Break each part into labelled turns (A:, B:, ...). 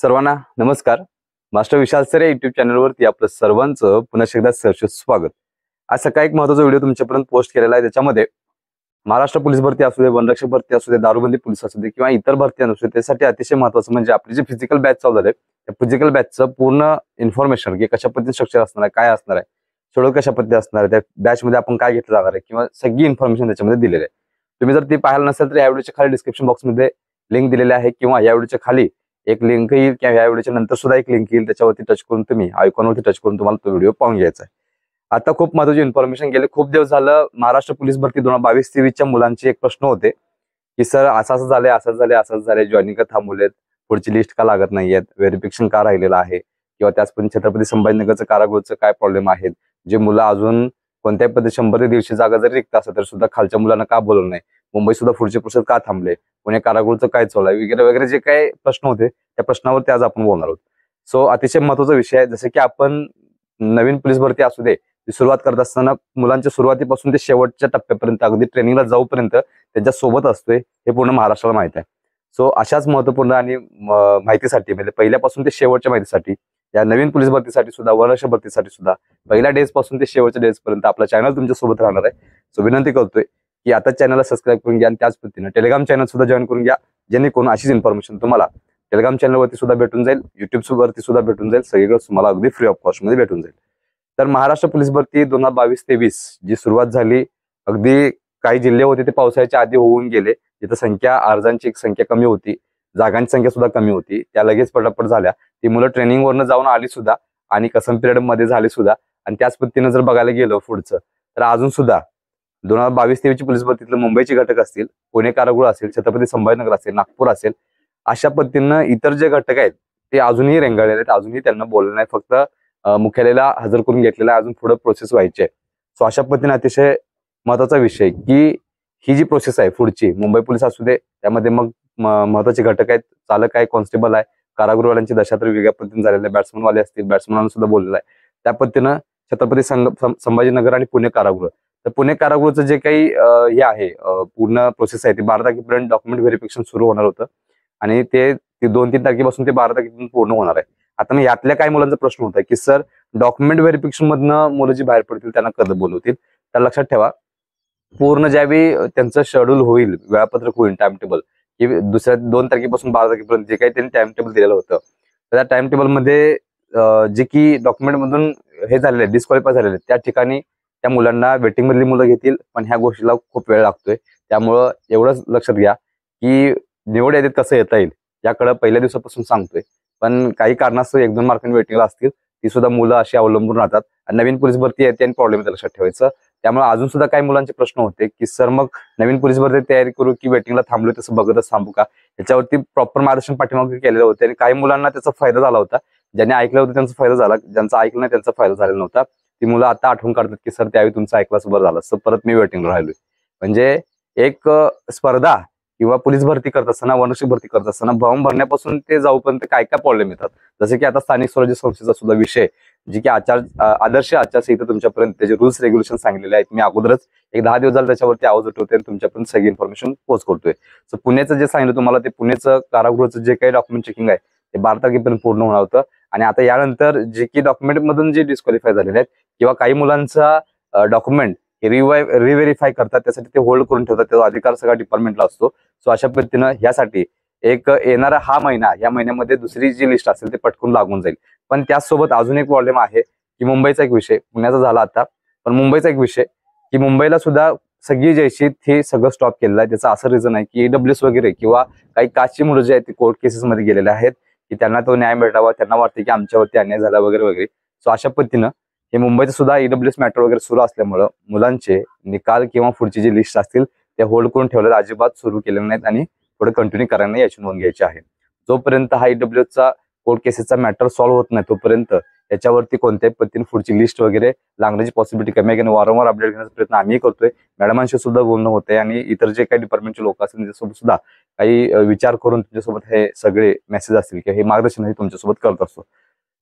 A: सर्वांना नमस्कार. मास्टर विशाल सर या युट्यूब चॅनलवरती आपलं सर्वांचं पुन्हा एकदा सहर्ष स्वागत. आज सकाळी एक महत्त्वाचा व्हिडिओ तुमच्यापर्यंत पोस्ट केलेला आहे. त्याच्यामध्ये महाराष्ट्र पोलीस भरती असू दे, वनरक्षक भरती असू दे, दारूबंदी पोलीस असू दे किंवा इतर भरती असू दे, त्यासाठी अतिशय महत्त्वाचं म्हणजे आपली जे फिजिकल बॅच चालू झाले त्या फिजिकल बॅचचं पूर्ण इन्फॉर्मेशन की कशा पद्धतीने स्ट्रक्चर असणार आहे, काय असणार आहे, शेड्यूल कशा पद्धती असणार आहे, त्या बॅचमध्ये आपण काय घेतलं जाणार आहे किंवा सगळी इन्फॉर्मेशन त्याच्यामध्ये दिलेली आहे. तुम्ही जर ती पाहायला नसेल तर या व्हिडिओच्या खाली डिस्क्रिप्शन बॉक्समध्ये लिंक दिलेली आहे किंवा या व्हिडिओच्या खाली एक लिंक येईल किंवा या व्हिडिओच्या नंतर सुद्धा एक लिंक येईल. त्याच्यावरती टच करून तुम्ही आयकॉनवरती टच करून तुम्हाला तो व्हिडिओ पाहून घ्यायचा आहे. आता खूप महत्त्वाची इन्फॉर्मेशन गेले खूप दिवस झालं. महाराष्ट्र पोलीस भरती 2022-23च्या मुलांचे एक प्रश्न होते की सर असं झालंय, असंच झालंय, जॉईनिंग का थांबवलेत, पुढची लिस्ट का लागत नाहीयेत, व्हेरिफिकेशन का राहिलेलं आहे किंवा त्याचपर्यंत छत्रपती संभाजीनगरचं कारागृहाचं काय प्रॉब्लेम आहेत, जे मुलं अजून कोणत्याही पद्धती 100 ते 150 जागा जरी रिक्त असतात तर सुद्धा खालच्या मुलांना का बोलवलं नाही, मुंबई सुद्धा पुढचे प्रोसेस का थांबले, पुणे कारागृहाचं काय चालू आहे वगैरे वगैरे जे काही प्रश्न होते त्या प्रश्नावरती आज आपण बोलणार आहोत. सो अतिशय महत्त्वाचा विषय आहे. जसं की आपण नवीन पोलीस भरती असू दे ती सुरुवात करत असताना मुलांच्या सुरुवातीपासून ते शेवटच्या टप्प्यापर्यंत अगदी ट्रेनिंगला जाऊपर्यंत त्यांच्या सोबत असतोय हे पूर्ण महाराष्ट्राला माहित आहे. सो अशाच महत्त्वपूर्ण आणि माहितीसाठी म्हणजे पहिल्यापासून ते शेवटच्या माहितीसाठी या नवीन पोलीस भरतीसाठी सुद्धा वनरक्षक भरतीसाठी सुद्धा पहिल्या डेज पासून ते शेवटच्या डेज पर्यंत आपला चॅनल तुमच्या सोबत राहणार आहे. सो विनंती करतोय की आता चॅनलला सबस्क्राईब करून घ्या आणि त्याच पद्धतीने टेलिग्राम चॅनल सुद्धा जॉईन करून घ्या, जेणेकरून अशीच इन्फॉर्मेशन तुम्हाला टेलिग्राम चॅनलवरती सुद्धा भेटून जाईल, युट्यूब वरती सुद्धा भेटून जाईल, सगळीकडे तुम्हाला अगदी फ्री ऑफ कॉस्ट मध्ये भेटून जाईल. तर महाराष्ट्र पोलीस भरती 2022-23 जी सुरुवात झाली, अगदी काही जिल्हे होते ते पावसाळ्याच्या आधी होऊन गेले, जिथं अर्जांची संख्या कमी होती, जागांची संख्या सुद्धा कमी होती, त्या लगेच पटापट झाल्या. ती मुलं ट्रेनिंग वरनं जाऊन आली सुद्धा आणि कसम पिरियड मध्ये झाली सुद्धा. आणि त्याच पद्धतीनं जर बघायला गेलो पुढचं तर अजून सुद्धा 2022-23 पोलीस भरतीतलं मुंबईचे घटक असतील, पुणे कारागृह असेल, छत्रपती संभाजीनगर असेल, नागपूर असेल, अशा पद्धतीनं इतर जे घटक आहेत ते अजूनही रेंगाळलेले आहेत, अजूनही त्यांना बोललं नाही, फक्त मुख्यालयाला हजर करून घेतलेला आहे, अजून पुढे प्रोसेस व्हायची आहे. सो अशा पद्धतीने अतिशय महत्वाचा विषय की ही जी प्रोसेस आहे पुढची, मुंबई पोलीस असू दे त्यामध्ये मग महत्वाचे घटक आहेत, चालक आहे, कॉन्स्टेबल आहे, कारागृहवाल्यांची दशा तर वेगळ्या पद्धतीने झालेल्या आहे, बॅट्समनवाले असतील, बॅट्समनांना सुद्धा बोललेलं आहे. त्या पद्धतीनं छत्रपती संभाजीनगर आणि पुणे कारागृह, तर पुणे कारागृहाचं जे काही हे आहे पूर्ण प्रोसेस आहे ती 12 तारखेपर्यंत डॉक्युमेंट व्हेरिफिकेशन सुरू होणार होतं आणि ते 2-3 तारखेपासून ते 12 तारखेपर्यंत पूर्ण होणार आहे. आता मग यातल्या काही मुलांचा प्रश्न होता की सर डॉक्युमेंट व्हेरिफिकेशन मधनं मुलं जी बाहेर पडतील त्यांना कधी बोलवतील. तर लक्षात ठेवा, पूर्ण ज्यावेळी त्यांचं शेड्यूल होईल, वेळापत्रक होईल, टाइम टेबल की दुसऱ्या 2 तारखेपासून 12 तारखेपर्यंत जे काही त्यांनी टाइम टेबल दिलेलं होतं त्या टाइम टेबलमध्ये जे की डॉक्युमेंट मधून हे झालेले डिस्क्वालिफाय झालेले त्या ठिकाणी त्या मुलांना वेटिंग मधली मुलं घेतील, पण ह्या गोष्टीला खूप वेळ लागतोय. त्यामुळं एवढंच लक्षात घ्या की निवड यादीत कसं येता येईल याकडे पहिल्या दिवसापासून सांगतोय, पण काही कारणास्तव 1-2 मार्कांनी वेटिंगला असतील ती सुद्धा मुलं अशी अवलंबून राहतात. नवीन पोलीस भरती येते आणि प्रॉब्लेम येते, लक्षात ठेवायचं. त्यामुळे अजून सुद्धा काही मुलांचे प्रश्न होते की सर मग नवीन पोलीस भरती तयारी करू की वेटिंगला थांबलोय तसं बघतच थांबू का, याच्यावरती प्रॉपर मार्गदर्शन पाठीमागे केलेलं होतं आणि काही मुलांना त्याचा फायदा झाला होता. ज्यांनी ऐकलं होतं त्यांचा फायदा झाला, ज्यांचं ऐकलं नाही त्यांचा फायदा झालेला नव्हता. ती मुलं आता आठवण काढतात की सर त्यावेळी तुमचं ऐकलं बरं झालं असं, परत मी वेटिंगला राहिलोय. म्हणजे एक स्पर्धा किंवा पोलीस भरती करत असताना, वनरक्षक भरती करत असताना फॉर्म भरण्यापासून ते जाऊपर्यंत काय काय प्रॉब्लेम येतात. जसे की आता स्थानिक स्वराज्य संस्थेचा सुद्धा विषय, जी की आदर्श आचारसंहिता तुमच्यापर्यंत त्याचे रूल्स रेग्युलेशन सांगितलेले आहेत. मी अगोदरच एक 10 दिवस झाले त्याच्यावरती आवाज उठवते आणि तुमच्यापर्यंत सगळी इन्फॉर्मेशन पोस्ट करतोय. सो पुण्याचं जे सांगितलं तुम्हाला, ते पुण्याचं कारागृहाचं जे काही डॉक्युमेंट चेकिंग आहे ते 12 तारखेपर्यंत पूर्ण होणार होतं. आणि आता यानंतर जे की डॉक्युमेंट मधून जे डिस्क्वालिफाय झालेले आहेत किंवा काही मुलांचा डॉक्युमेंट रिव्हेरीफाय करतात, त्यासाठी ते होल्ड करून ठेवतात, त्याचा अधिकार सगळा डिपार्टमेंटला असतो. सो अशा पद्धतीनं ह्यासाठी एक येणारा हा महिना, या महिन्यामध्ये दुसरी जी लिस्ट असेल ते पटकून लागून जाईल. पण त्याचसोबत अजून एक प्रॉब्लेम आहे की मुंबईचा एक विषय, पुण्याचा झाला आता, पण मुंबईचा एक विषय की मुंबईला सुद्धा सगळी जैशी हे सगळं स्टॉप केलेलं आहे. त्याचं असं रिझन आहे की EWS वगैरे किंवा काही कास्टची मुलं जे आहेत ते कोर्ट केसेसमध्ये गेलेले आहेत की त्यांना तो न्याय भेटावा, त्यांना वाटतं की आमच्यावरती अन्याय झाला वगैरे वगैरे. सो अशा पद्धतीनं हे मुंबईचं सुद्धा EWS मॅटर वगैरे सुरू असल्यामुळं मुलांचे निकाल किंवा पुढची जी लिस्ट असतील ते होल्ड करून ठेवलेले, अजिबात सुरू केलेले नाहीत आणि पुढे कंटिन्यू करायला नाही याची नोंद घ्यायची आहे. जोपर्यंत हा EWSचा कोर्ट केसेसचा मॅटर सॉल्व्ह होत नाही तोपर्यंत याच्यावरती कोणत्याही पद्धतीने पुढची लिस्ट वगैरे लागण्याची पॉसिबिलिटी कमी आहे. वारंवार अपडेट घेण्याचा प्रयत्न आम्ही करतोय, मॅडमांशी सुद्धा बोलणं होतंय आणि इतर जे काही डिपार्टमेंटचे लोक असतील त्याच्यासोबत सुद्धा काही विचार करून तुमच्यासोबत हे सगळे मेसेज असतील किंवा हे मार्गदर्शन तुमच्यासोबत करत असतो.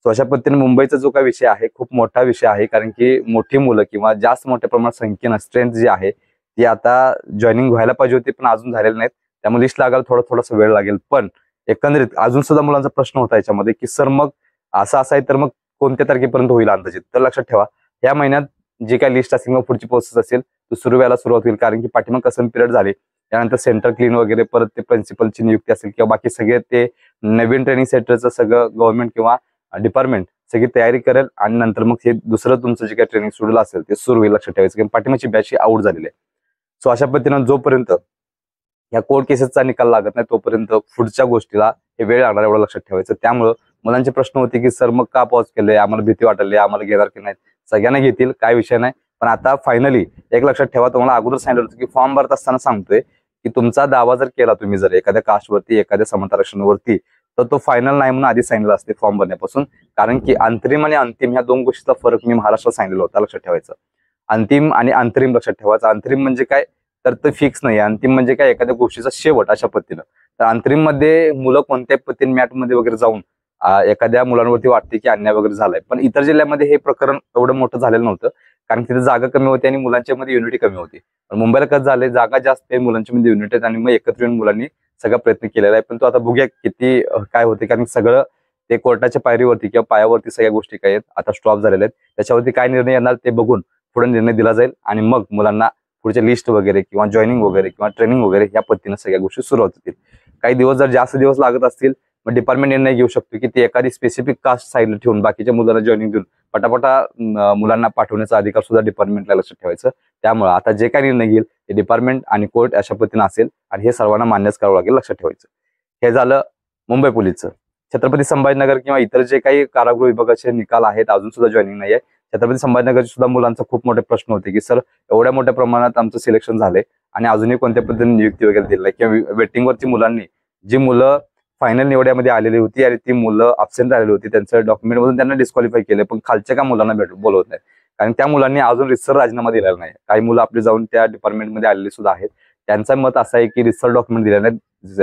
A: सो अशा पद्धतीने मुंबईचा जो काही विषय आहे खूप मोठा विषय आहे, कारण की मोठी मुलं किंवा जास्त मोठ्या प्रमाणात संख्येनं स्ट्रेंथ जी आहे ती आता जॉईनिंग व्हायला पाहिजे होती पण अजून झालेली नाहीत. त्यामुळे लिस्ट लागायला थोडासा वेळ लागेल, पण एकंदरीत अजून सुद्धा मुलांचा प्रश्न होता याच्यामध्ये की सर मग असं आहे तर मग कोणत्या तारखेपर्यंत होईल अंदाजित. तर लक्षात ठेवा या महिन्यात जी काही लिस्ट असेल किंवा पुढची प्रोसेस असेल तो सुरू व्हायला सुरुवात होईल, कारण की पाठीमाग कसं पिरियड झाले त्यानंतर सेंटर क्लीन वगैरे, परत ते प्रिन्सिपलची नियुक्ती असेल किंवा बाकी सगळे ते नवीन ट्रेनिंग सेंटरचं सगळं गव्हर्नमेंट किंवा डिपार्टमेंट सगळी तयारी करेल आणि नंतर मग हे दुसरं तुमचं जे काही ट्रेनिंग शेड्यूल असेल ते सुरू होईल. लक्षात ठेवायचं की पाठीमागची बॅच ही आउट झालेली आहे. सो अशा पद्धतीनं जोपर्यंत या कोर्ट केसेसचा निकाल लागत नाही तोपर्यंत पुढच्या गोष्टीला हे वेळ लागणार एवढं लक्षात ठेवायचं. त्यामुळं मुलांचे प्रश्न होते की सर मग का पॉज केले, आम्हाला भीती वाटली, आम्हाला घेणार की नाही. सगळ्यांना घेतील, काय विषय नाही. पण आता फायनली एक लक्षात ठेवा, तुम्हाला अगोदर सांगितलं होतं की फॉर्म भरत असताना सांगतोय की तुमचा दावा जर केला तुम्ही जर एखाद्या कास्टवरती एखाद्या समांतर आरक्षणावरती तर तो फायनल नाही म्हणून आधी सांगितलं असते फॉर्म भरण्यापासून. कारण की अंतरिम आणि अंतिम ह्या दोन गोष्टीचा फरक मी महाराष्ट्रात सांगितलं होता. लक्षात ठेवायचं अंतिम आणि अंतरिम लक्षात ठेवायचं. अंतरिम म्हणजे काय तर ते फिक्स नाही, अंतिम म्हणजे काय एखाद्या गोष्टीचा शेवट अशा पद्धतीनं. तर अंतरिम मध्ये मुलं कोणत्याही पद्धतीने मॅटमध्ये वगैरे जाऊन एखाद्या मुलांवरती वाटते की अन्याय वगैरे झालाय. पण इतर जिल्ह्यामध्ये हे प्रकरण एवढं मोठं झालेलं नव्हतं, कारण तिथे जागा कमी होती आणि मुलांच्या मध्ये युनिटी कमी होती. पण मुंबईला कसं झालंय जागा जास्त आहे, मुलांच्या मध्ये युनिटी आणि मग एकत्र येऊन मुलांनी सगळा प्रयत्न केलेला आहे. पण तो आता बघूया किती काय होते, कारण सगळं ते कोर्टाच्या पायरीवरती किंवा पायावरती सगळ्या गोष्टी काय आहेत आता स्टॉप झालेल्या आहेत. त्याच्यावरती काय निर्णय येणार ते बघून पुढे निर्णय दिला जाईल आणि मग मुलांना पुढचे लिस्ट वगैरे किंवा जॉईनिंग वगैरे किंवा ट्रेनिंग वगैरे या पद्धतीनं सगळ्या गोष्टी सुरुवात होतील. काही दिवस जर जास्त दिवस लागत असतील मग डिपार्टमेंट निर्णय घेऊ शकतो की ती एखादी स्पेसिफिक कास्ट साईडला ठेवून बाकीच्या मुलांना जॉईनिंग देऊन पटापटा मुलांना पाठवण्याचा अधिकार सुद्धा डिपार्टमेंटला लक्षात ठेवायचं. त्यामुळे आता जे काही निर्णय घेईल ते डिपार्टमेंट आणि कोर्ट अशा पद्धतीनं असेल आणि हे सर्वांना मान्यच करावं लागेल. लक्षात ठेवायचं. हे झालं मुंबई पोलीसचं. छत्रपती संभाजीनगर किंवा इतर जे काही कारागृह विभागाचे निकाल आहेत अजून सुद्धा जॉईनिंग नाही आहे. छत्रपती संभाजीनगरचे सुद्धा मुलांचा खूप मोठे प्रश्न होते की सर एवढ्या मोठ्या प्रमाणात आमचं सिलेक्शन झालंय आणि अजूनही कोणत्या पद्धतीने नियुक्ती वगैरे दिली नाही किंवा वेटिंगवरची मुलांनी जी मुलं फायनल निवड्यामध्ये आलेली होती आणि ती मुलं अब्सेंट राहिली होती त्यांचं डॉक्युमेंट मधून त्यांना डिस्क्वालिफाय केले, पण खालच्या का मुलांना बोलवत नाही कारण त्या मुलांनी अजून रिसर राजीनामा दिलेला नाही. काही मुलं आपली जाऊन त्या डिपार्टमेंटमध्ये आलेली सुद्धा आहेत. त्यांचं मत असं आहे की रिसर डॉक्युमेंट दिले नाहीत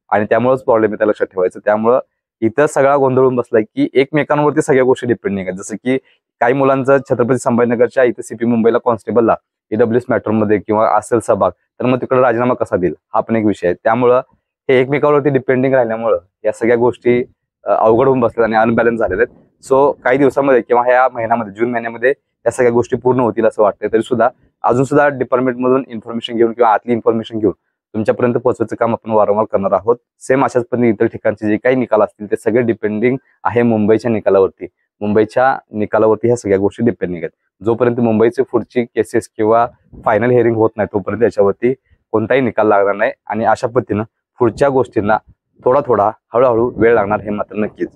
A: आणि त्यामुळेच प्रॉब्लेम आहे. त्या लक्षात ठेवायचं. त्यामुळं इथं सगळा गोंधळून बसलाय की एकमेकांवरती सगळ्या गोष्टी डिपेंडिंग आहेत. जसं की काही मुलांचं छत्रपती संभाजीनगरच्या इथे सीपी मुंबईला कॉन्स्टेबलला ईडब्ल्यूएस मॅटरमध्ये किंवा असेल सहभाग तर मग तिकडे राजीनामा कसा देईल हा पण एक विषय आहे. त्यामुळं हे एकमेकावरती डिपेंडिंग राहिल्यामुळं या सगळ्या गोष्टी अवघड होऊन बसल्यात आणि अनबॅलन्स झालेल्या आहेत. सो काही दिवसामध्ये किंवा ह्या महिन्यामध्ये जून महिन्यामध्ये या सगळ्या गोष्टी पूर्ण होतील असं वाटतंय. तरी सुद्धा अजून सुद्धा डिपार्टमेंटमधून इन्फॉर्मेशन घेऊन किंवा आतली इन्फॉर्मेशन घेऊन तुमच्यापर्यंत पोहोचवायचं काम आपण वारंवार करणार आहोत. सेम अशाच पद्धतीने इतर ठिकाणचे जे काही निकाल असतील ते सगळे डिपेंडिंग आहे मुंबईच्या निकालावरती. मुंबईच्या निकालावरती ह्या सगळ्या गोष्टी डिपेंडिंग आहेत. जोपर्यंत मुंबईचे पुढची केसेस किंवा फायनल हिअरिंग होत नाही तोपर्यंत याच्यावरती कोणताही निकाल लागणार नाही आणि अशा पद्धतीनं पुढच्या गोष्टींना थोडा थोडा हळूहळू वेळ लागणार हे मात्र नक्कीच.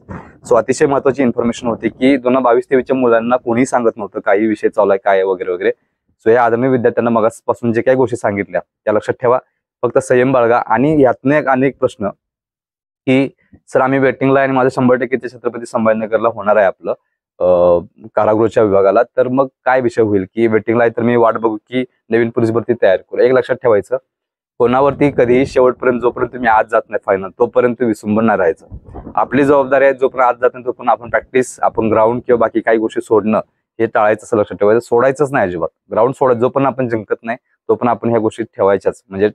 A: सो अतिशय महत्वाची इन्फॉर्मेशन होती की 2022-23च्या मुलांना कोणीही सांगत नव्हतं काही विषय चालू आहे काय वगैरे वगैरे. सो या आदरणीय विद्यार्थ्यांना मगापासून जे काही गोष्टी सांगितल्या त्या लक्षात ठेवा. फक्त संयम बाळगा आणि यातनं एक अनेक प्रश्न की सर आम्ही वेटिंगला आणि माझं 100% ते छत्रपती संभाजीनगरला होणार आहे आपलं कारागृहाच्या विभागाला, तर मग काय विषय होईल की वेटिंगला आहे तर मी वाट बघू की नवीन पोलीस भरती तयार करू. एक लक्षात ठेवायचं कोणावरती कधीही शेवटपर्यंत जोपर्यंत तुम्ही आज जात नाही फायनल तोपर्यंत विसंबून नाही राहायचं. आपली जबाबदारी आहे जोपर्यंत आज जात नाही तोपर्यंत आपण प्रॅक्टिस आपण ग्राउंड किंवा बाकी काही गोष्टी सोडणं हे टाळायचं असं लक्षात ठेवायचं. सोडायचंच नाही अजिबात. ग्राउंड सोडायचं जोपर्यंत आपण जिंकत नाही तोपर्यंत आपण ह्या गोष्टी ठेवायच्याच, म्हणजे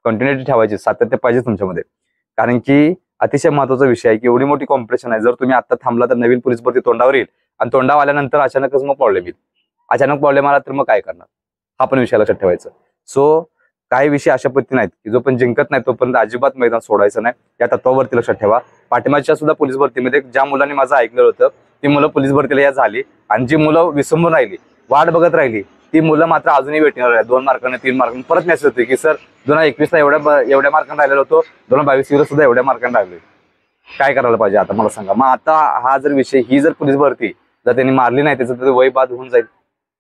A: कंटिन्युटी ठेवायची, सातत्य पाहिजे तुमच्यामध्ये. कारण की अतिशय महत्वाचा विषय आहे की एवढी मोठी कॉम्पिटिशन आहे. जर तुम्ही आता थांबला तर नवीन पोलीस भरती तोंडावर येईल आणि तोंडावर आल्यानंतर अचानकच मग प्रॉब्लेम येईल. अचानक प्रॉब्लेम आला तर मग काय करणार हा पण विषय लक्षात ठेवायचा. सो काही विषय अशा पद्धतीने आहेत की जो पण जिंकत नाही तोपर्यंत अजिबात मैदान सोडायचं नाही. या तत्वावरती लक्षात ठेवा. पाठिंबाच्या सुद्धा पोलीस भरतीमध्ये ज्या मुलांनी माझं ऐकलं होतं ती मुलं पोलीस भरतीला या झाली आणि जी मुलं विसंबून राहिली वाट बघत राहिली ती मुलं मात्र अजूनही वेटिंगवर आहे. 2 मार्काने 3 मार्काने परत मेसेज होते की सर 2021ला एवढ्या मार्काने राहिलेलो होतो, 2022 सुद्धा एवढ्या मार्काने राहिलोय. काय करायला पाहिजे आता मला सांगा. मग आता हा जर विषय ही जर पोलीस भरती जर त्यांनी मारली नाही त्याचं तर वय बाद होऊन जाईल.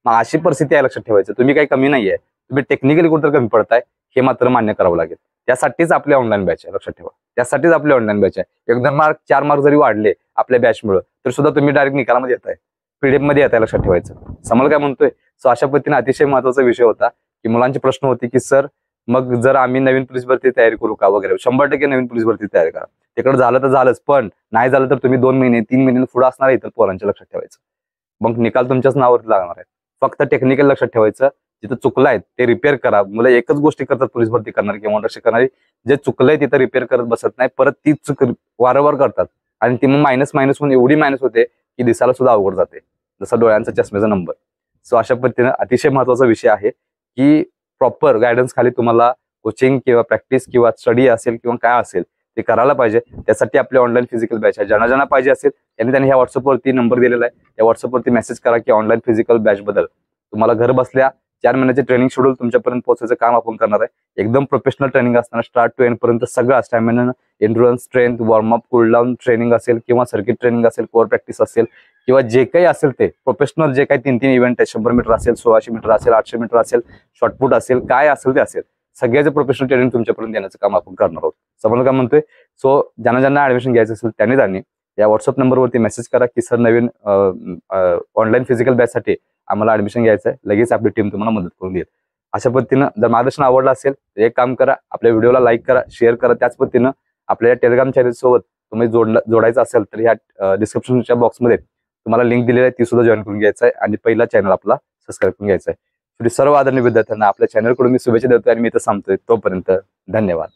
A: मग अशी परिस्थिती आहे. लक्षात ठेवायचं तुम्ही काही कमी नाहीये, तुम्ही टेक्निकली कुठं कमी पडताय हे मात्र मान्य करावं लागेल. त्यासाठीच आपली ऑनलाईन बॅच आहे. लक्षात ठेवा त्यासाठीच आपली ऑनलाईन बॅच आहे. 1-2 मार्क 4 मार्क जरी वाढले आपल्या बॅचमुळे तर सुद्धा तुम्ही डायरेक्ट निकालामध्ये येताय, पीडीएफ मध्ये येताय. लक्षात ठेवायचं. समोर काय म्हणतोय. सो अशा पद्धतीने अतिशय महत्वाचा विषय होता की मुलांचे प्रश्न होते की सर मग जर आम्ही नवीन पोलीस भरती तयारी करू का वगैरे. 100% नवीन पोलीस भरती तयारी करा. तिकडे झालं तर झालंच, पण नाही झालं तर तुम्ही 2 महिने 3 महिने पुढे असणार आहे इतर पोरांच्या. लक्षात ठेवायचं. मग निकाल तुमच्याच नावावरती लागणार आहे. फक्त टेक्निकल लक्षात ठेवायचं जिथं चुकलाय ते रिपेअर करा. मुलं एकच गोष्टी करतात पोलीस भरती करणारी किंवा रक्षक करणारी जे चुकलंय तिथं रिपेअर करत बसत नाही, परत तीच चूक वारंवार करतात आणि ती मग मायनस होऊन एवढी मायनस होते की दिसायला सुद्धा अवघड जाते, जसा डोळ्यांचा चष्म्याचा नंबर. सो अशा पद्धतीनं अतिशय महत्वाचा विषय आहे की प्रॉपर गायडन्स खाली तुम्हाला कोचिंग किंवा प्रॅक्टिस किंवा स्टडी असेल किंवा काय असेल ते करायला पाहिजे. त्यासाठी आपले ऑनलाईन फिजिकल बॅच आहे. ज्यांना पाहिजे असेल त्यांनी ह्या व्हॉट्सअपवरती नंबर दिलेला आहे, त्या व्हॉट्सअपवरती मेसेज करा की ऑनलाईन फिजिकल बॅच बद्दल. तुम्हाला घर बसल्या 4 महिन्याचे ट्रेनिंग शेड्यूल तुमच्यापर्यंत पोहोचायचं काम आपण करणार आहे. एकदम प्रोफेशनल ट्रेनिंग असताना स्टार्ट टू एंड पर्यंत सगळं stamina, endurance, strength, warm up, cool down training असेल किंवा सर्किट ट्रेनिंग असेल, कोअर प्रॅक्टिस असेल किंवा जे काही असेल ते प्रोफेशनल जे काही 3 इव्हेंट आहे, 100 मीटर असेल, 1600 मीटर असेल, 800 मीटर असेल, शॉर्टपुट असेल, काय असेल ते असेल, सगळ्याचे प्रोफेशनल ट्रेनिंग तुमच्यापर्यंत देण्याचं काम आपण करणार आहोत. समजलं काय म्हणतोय? सो ज्यांना ऍडमिशन घ्यायचं असेल त्यांनी या व्हॉट्सअप नंबरवरती मेसेज करा की सर नवीन ऑनलाईन फिजिकल बॅचसाठी आम्हाला ऍडमिशन घ्यायचं आहे, लगेच आपली टीम तुम्हाला मदत करून देईल. अशा पद्धतीनं जर मार्गदर्शन आवडलं असेल तर एक काम करा, आपल्या व्हिडिओला लाईक करा, शेअर करा. त्याच पद्धतीनं आपल्या टेलिग्राम चॅनल सोबत तुम्ही जोडायचं असेल तर ह्या डिस्क्रिप्शनच्या बॉक्समध्ये तुम्हाला लिंक दिलेली आहे, ती सुद्धा जॉईन करून घ्यायचं आहे आणि पहिला चॅनल आपला सबस्क्राईब करून घ्यायचा आहे. सर्व आदरणीय विद्यार्थ्यांना आपल्या चॅनलकडून मी शुभेच्छा देतोय आणि मी इथं थांबतोय. तोपर्यंत धन्यवाद.